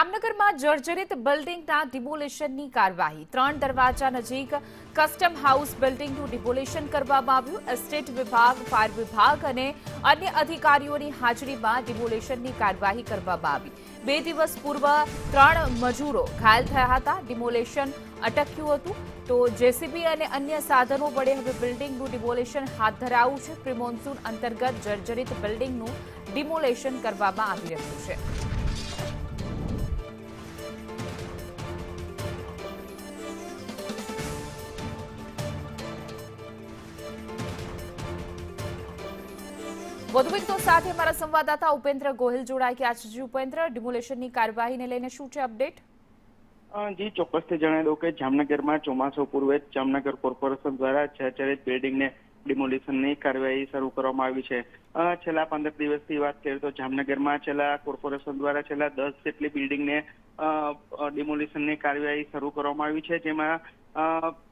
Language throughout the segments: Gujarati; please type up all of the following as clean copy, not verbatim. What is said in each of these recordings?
જામનગરમાં જર્જરિત બિલ્ડિંગના ડિમોલિશનની કાર્યવાહી 3 દરવાજા નજીક કસ્ટમ હાઉસ બિલ્ડિંગનું ડિમોલિશન કરવામાં આવ્યું। એસ્ટેટ વિભાગ, ફાયર વિભાગ અને અન્ય અધિકારીઓની હાજરીમાં ડિમોલિશનની કાર્યવાહી કરવામાં આવી। 2 દિવસ પૂર્વ 3 મજૂરો ઘાયલ થયા હતા। ડિમોલિશન અટક્યું હતું તો જેસીબી અને અન્ય સાધનો વડે હવે બિલ્ડિંગનું ડિમોલિશન હાથ ધરાયું છે। પ્રી મોન્સૂન અંતર્ગત જર્જરિત બિલ્ડિંગનું ડિમોલિશન કરવામાં આવી રહ્યું છે। વધુ વિગતો સાથે અમારા સંવાદદાતા ઉપેન્દ્ર ગોહિલ જોડાઈ ગયા છે। ઉપેન્દ્ર, ડિમોલિશનની કાર્યવાહીને લઈને શું છે અપડેટ? જી ચોક્કસથી જણાવી દઉં કે જામનગરમાં ચોમાસા પૂર્વે જામનગર કોર્પોરેશન દ્વારા જર્જરિત બિલ્ડિંગને ડિમોલિશનની કાર્યવાહી શરૂ કરવામાં આવી છે। છેલ્લા 15 દિવસથી વાત કરીએ તો જામનગરમાં કોર્પોરેશન દ્વારા છેલ્લા 10 જેટલી બિલ્ડિંગને ડિમોલિશનની કાર્યવાહી શરૂ કરવામાં આવી છે। જેમાં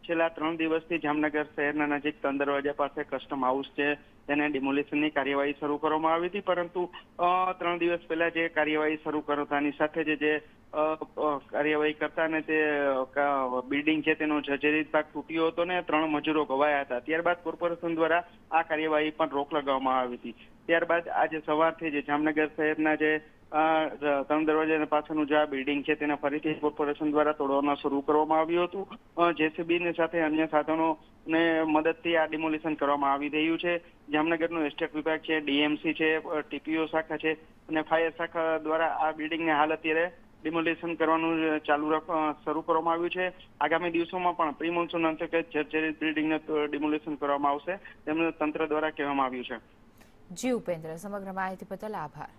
છેલ્લા 3 દિવસથી જામનગર શહેરના નજીક 3 દરવાજા પાસે કસ્ટમ હાઉસ છે તેને ડિમોલિશનની કાર્યવાહી શરૂ કરવામાં આવી હતી, પરંતુ 3 દિવસ પહેલા જે કાર્યવાહી શરૂ કરતાની સાથે જે કાર્યવાહી કરતા ને તે બિલ્ડિંગ છે તેનો જર્જરિત ભાગ તૂટ્યો હતો ને 3 મજૂરો ઘવાયા હતા। ત્યારબાદ કોર્પોરેશન દ્વારા આ કાર્યવાહી પર રોક લગાવવામાં આવી હતી। ત્યારબાદ આજે સવારથી જે જામનગર શહેરના જે 3 દરવાજા પાછળનું જે બિલ્ડિંગ છે તેને ફરીથી કોર્પોરેશન દ્વારા તોડવાનું શરૂ કરવામાં આવ્યું હતું। જેસીબી સાથે અન્ય સાધનો ને મદદથી આ ડિમોલિશન કરવામાં આવી રહ્યું છે। જામનગરનો એસ્ટેટ વિભાગ છે, ડીએમસી છે, ટીપીઓ શાખા છે અને ફાયર શાખા દ્વારા આ બિલ્ડિંગને હાલ અત્યારે ડિમોલિશન કરવાનું શરૂ કરવામાં આવ્યું છે। આગામી દિવસોમાં પણ પ્રી મોન્સૂન અંતર્ગત જર્જરિત બિલ્ડિંગને ડિમોલિશન કરવામાં આવશે તેમ તંત્ર દ્વારા કહેવામાં આવ્યું છે। જી ઉપેન્દ્ર, સમગ્ર માહિતી બદલ આભાર।